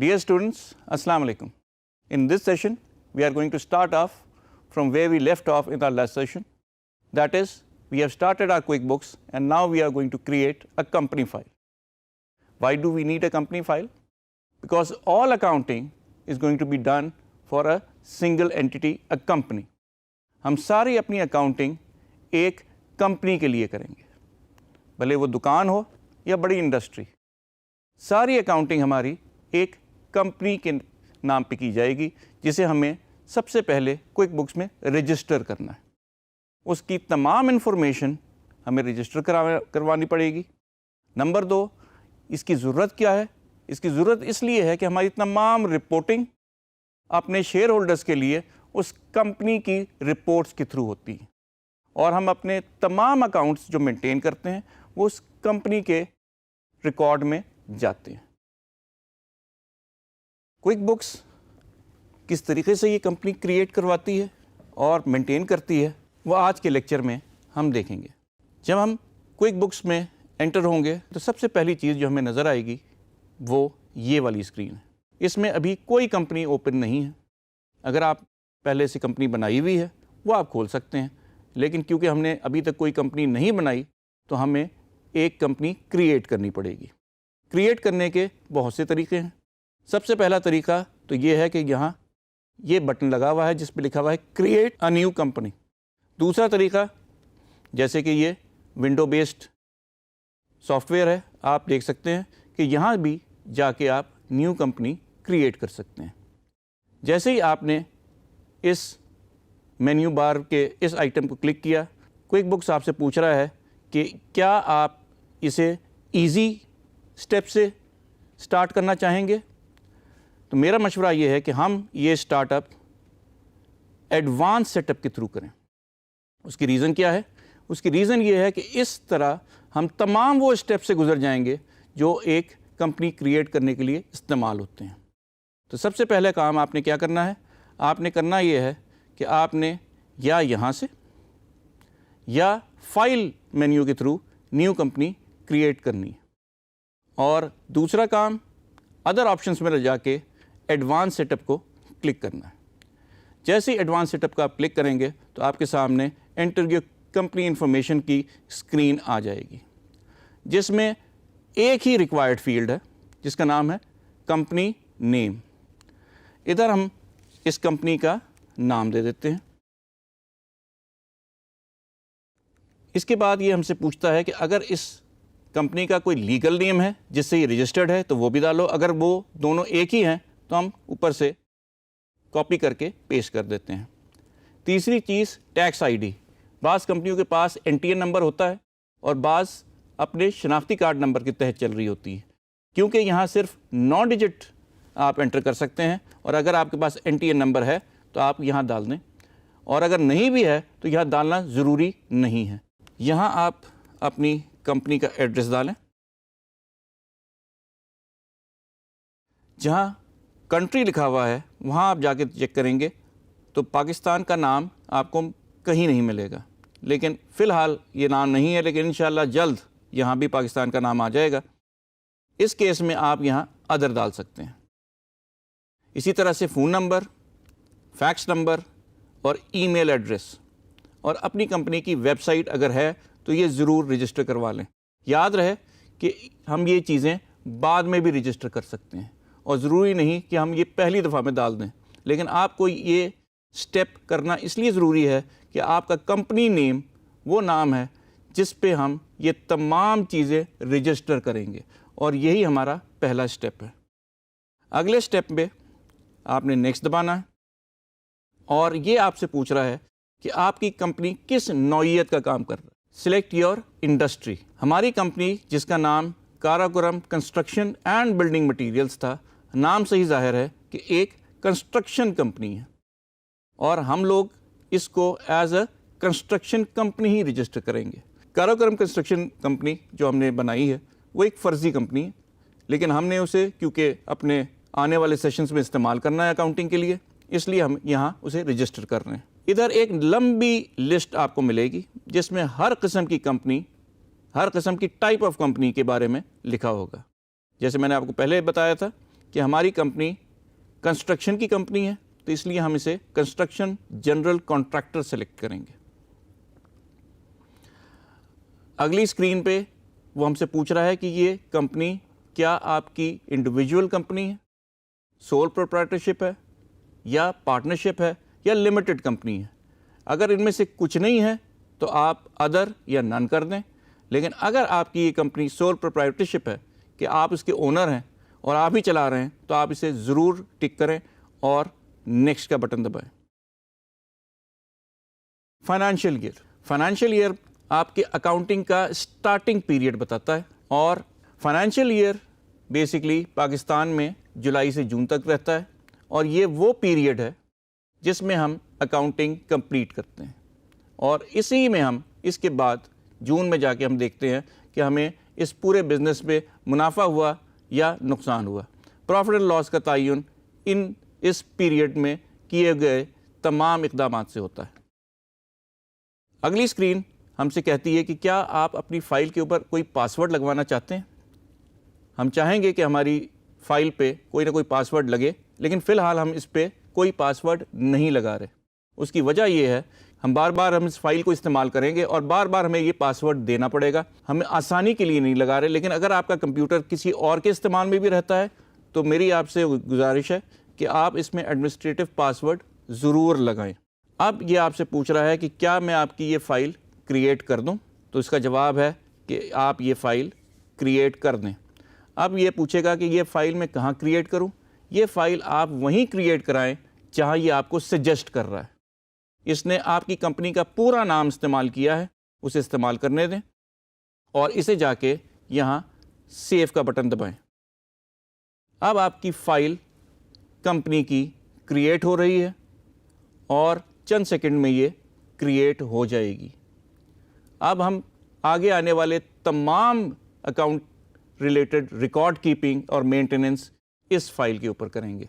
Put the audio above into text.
Dear students, Assalamu alaikum. In this session, we are going to start off from where we left off in our last session. That is, we have started our QuickBooks and now we are going to create a company file. Why do we need a company file? Because all accounting is going to be done for a single entity, a company. हम सारी अपनी accounting एक company के लिए करेंगे, भले वो दुकान हो या बड़ी इंडस्ट्री. सारी accounting हमारी एक कंपनी के नाम पे की जाएगी, जिसे हमें सबसे पहले क्विक बुक्स में रजिस्टर करना है. उसकी तमाम इन्फॉर्मेशन हमें रजिस्टर करवानी पड़ेगी. नंबर 2, इसकी ज़रूरत क्या है? इसकी ज़रूरत इसलिए है कि हमारी तमाम रिपोर्टिंग अपने शेयर होल्डर्स के लिए उस कंपनी की रिपोर्ट्स के थ्रू होती है, और हम अपने तमाम अकाउंट्स जो मेंटेन करते हैं वो उस कंपनी के रिकॉर्ड में जाते हैं. क्विक बुक्स किस तरीके से ये कंपनी क्रिएट करवाती है और मेंटेन करती है, वो आज के लेक्चर में हम देखेंगे. जब हम क्विक बुक्स में एंटर होंगे तो सबसे पहली चीज़ जो हमें नज़र आएगी वो ये वाली स्क्रीन है. इसमें अभी कोई कंपनी ओपन नहीं है. अगर आप पहले से कंपनी बनाई हुई है वो आप खोल सकते हैं, लेकिन क्योंकि हमने अभी तक कोई कंपनी नहीं बनाई तो हमें एक कंपनी क्रिएट करनी पड़ेगी. क्रिएट करने के बहुत से तरीके हैं. सबसे पहला तरीका तो ये है कि यहाँ ये बटन लगा हुआ है जिस पे लिखा हुआ है क्रिएट अ न्यू कंपनी. दूसरा तरीका, जैसे कि ये विंडो बेस्ड सॉफ्टवेयर है, आप देख सकते हैं कि यहाँ भी जाके आप न्यू कंपनी क्रिएट कर सकते हैं. जैसे ही आपने इस मेन्यू बार के इस आइटम को क्लिक किया, क्विक बुक्स आपसे पूछ रहा है कि क्या आप इसे इजी स्टेप से स्टार्ट करना चाहेंगे. तो मेरा मशवरा ये है कि हम ये स्टार्टअप एडवांस सेटअप के थ्रू करें. उसकी रीज़न क्या है? उसकी रीज़न ये है कि इस तरह हम तमाम वो स्टेप से गुजर जाएंगे जो एक कंपनी क्रिएट करने के लिए इस्तेमाल होते हैं. तो सबसे पहले काम आपने क्या करना है? आपने करना ये है कि आपने या यहाँ से या फाइल मेन्यू के थ्रू न्यू कंपनी क्रिएट करनी है, और दूसरा काम अदर ऑप्शंस में जाके एडवांस सेटअप को क्लिक करना है. जैसे ही एडवांस सेटअप का आप क्लिक करेंगे तो आपके सामने एंटर योर कंपनी इन्फॉर्मेशन की स्क्रीन आ जाएगी, जिसमें एक ही रिक्वायर्ड फील्ड है जिसका नाम है कंपनी नेम. इधर हम इस कंपनी का नाम दे देते हैं. इसके बाद ये हमसे पूछता है कि अगर इस कंपनी का कोई लीगल नेम है जिससे ये रजिस्टर्ड है तो वो भी डालो. अगर वो दोनों एक ही हैं तो हम ऊपर से कॉपी करके पेस्ट कर देते हैं. तीसरी चीज़ टैक्स आईडी. बाज़ कंपनियों के पास एनटीएन नंबर होता है और बाज़ अपने शनाख्ती कार्ड नंबर के तहत चल रही होती है. क्योंकि यहाँ सिर्फ 9 डिजिट आप एंटर कर सकते हैं, और अगर आपके पास एनटीएन नंबर है तो आप यहाँ डाल दें, और अगर नहीं भी है तो यहाँ डालना ज़रूरी नहीं है. यहाँ आप अपनी कंपनी का एड्रेस डालें. जहाँ कंट्री लिखा हुआ है वहाँ आप जाके चेक करेंगे तो पाकिस्तान का नाम आपको कहीं नहीं मिलेगा, लेकिन फ़िलहाल ये नाम नहीं है, लेकिन इंशाल्लाह जल्द यहाँ भी पाकिस्तान का नाम आ जाएगा. इस केस में आप यहाँ अदर डाल सकते हैं. इसी तरह से फ़ोन नंबर, फैक्स नंबर और ईमेल एड्रेस, और अपनी कंपनी की वेबसाइट अगर है तो ये ज़रूर रजिस्टर करवा लें. याद रहे कि हम ये चीज़ें बाद में भी रजिस्टर कर सकते हैं, और ज़रूरी नहीं कि हम ये पहली दफ़ा में डाल दें, लेकिन आपको ये स्टेप करना इसलिए ज़रूरी है कि आपका कंपनी नेम वो नाम है जिस पे हम ये तमाम चीज़ें रजिस्टर करेंगे, और यही हमारा पहला स्टेप है. अगले स्टेप में आपने नेक्स्ट दबाना है, और ये आपसे पूछ रहा है कि आपकी कंपनी किस नौइयत का काम कर रहा है. Select your industry. हमारी कंपनी जिसका नाम Karakoram construction and building materials था, नाम से ही जाहिर है कि एक कंस्ट्रक्शन कंपनी है, और हम लोग इसको एज अ कंस्ट्रक्शन कंपनी ही रजिस्टर करेंगे. काराकोरम कंस्ट्रक्शन कंपनी जो हमने बनाई है वो एक फ़र्ज़ी कंपनी है, लेकिन हमने उसे क्योंकि अपने आने वाले सेशंस में इस्तेमाल करना है अकाउंटिंग के लिए, इसलिए हम यहाँ उसे रजिस्टर कर रहे हैं. इधर एक लंबी लिस्ट आपको मिलेगी जिसमें हर किस्म की कंपनी, हर किस्म की टाइप ऑफ कंपनी के बारे में लिखा होगा. जैसे मैंने आपको पहले बताया था کہ ہماری کمپنی کنسٹرکشن کی کمپنی ہے تو اس لیے ہم اسے کنسٹرکشن جنرل کانٹریکٹر سلیکٹ کریں گے. اگلی اسکرین پہ وہ ہم سے پوچھ رہا ہے کہ یہ کمپنی کیا آپ کی انڈیویجول کمپنی ہے, سول پروپرائٹرشپ ہے, یا پارٹنرشپ ہے, یا لمیٹڈ کمپنی ہے. اگر ان میں سے کچھ نہیں ہے تو آپ ادر یا نن کر دیں. لیکن اگر آپ کی یہ کمپنی سول پروپرائٹرشپ ہے کہ آپ اس کے اونر ہیں اور آپ ہی چلا رہے ہیں تو آپ اسے ضرور ٹک کریں اور نیکسٹ کا بٹن دبائیں. Financial year. فائنینشیل ایئر آپ کے اکاؤنٹنگ کا اسٹارٹنگ پیریڈ بتاتا ہے, اور فائنینشیل ایئر بیسکلی پاکستان میں جولائی سے جون تک رہتا ہے, اور یہ وہ پیریڈ ہے جس میں ہم اکاؤنٹنگ کمپلیٹ کرتے ہیں, اور اسی میں ہم اس کے بعد جون میں جا کے ہم دیکھتے ہیں کہ ہمیں اس پورے بزنس میں منافع ہوا یا نقصان ہوا. پروفٹ اینڈ لاس کا تعین اس پیریڈ میں کیے گئے تمام اقدامات سے ہوتا ہے. اگلی اسکرین ہم سے کہتی ہے کہ کیا آپ اپنی فائل کے اوپر کوئی پاسورڈ لگوانا چاہتے ہیں. ہم چاہیں گے کہ ہماری فائل پہ کوئی نہ کوئی پاسورڈ لگے, لیکن فی الحال ہم اس پہ کوئی پاسورڈ نہیں لگا رہے. اس کی وجہ یہ ہے ہم بار بار اس فائل کو استعمال کریں گے اور بار بار ہمیں یہ پاسورڈ دینا پڑے گا. ہمیں آسانی کے لیے نہیں لگا رہے, لیکن اگر آپ کا کمپیوٹر کسی اور کے استعمال میں بھی رہتا ہے تو میری آپ سے گزارش ہے کہ آپ اس میں ایڈمنسٹریٹو پاسورڈ ضرور لگائیں. اب یہ آپ سے پوچھ رہا ہے کہ کیا میں آپ کی یہ فائل کریٹ کر دوں, تو اس کا جواب ہے کہ آپ یہ فائل کریٹ کر دیں. اب یہ پوچھے گا کہ یہ فائل میں کہاں کریٹ کروں. یہ فائل آپ وہیں کریٹ کرائیں جہاں یہ آپ کو سجیسٹ کر رہا ہے. اس نے آپ کی کمپنی کا پورا نام استعمال کیا ہے, اسے استعمال کرنے دیں اور اسے جا کے یہاں سیو کا بٹن دبائیں. اب آپ کی فائل کمپنی کی کریٹ ہو رہی ہے اور چند سیکنڈ میں یہ کریٹ ہو جائے گی. اب ہم آگے آنے والے تمام اکاؤنٹ ریلیٹڈ ریکارڈ کیپنگ اور مینٹیننس اس فائل کے اوپر کریں گے.